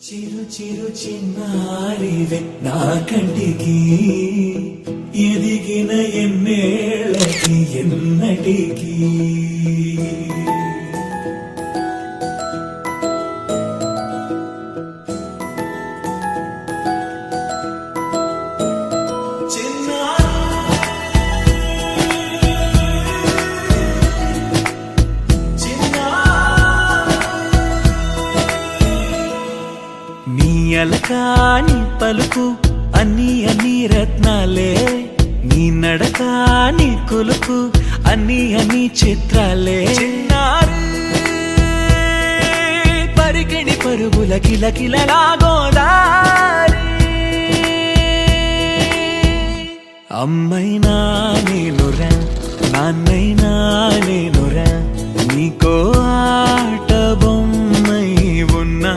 చిరు చిరు చిన్నారివే నా కంటికి ఎదిగిన ఎన్నేళ్ళకి ఎన్నటికి అలకాని పలుకు అన్ని రత్నాలే నీ నడకాని కొలుకు అన్ని చిత్రాలే పరికిణి పరుగుల కిలకిలలా గోదారి అమ్మైనా నేనురా నాన్నైనా నేనురా నీకో ఆట బొమ్మై ఉన్నా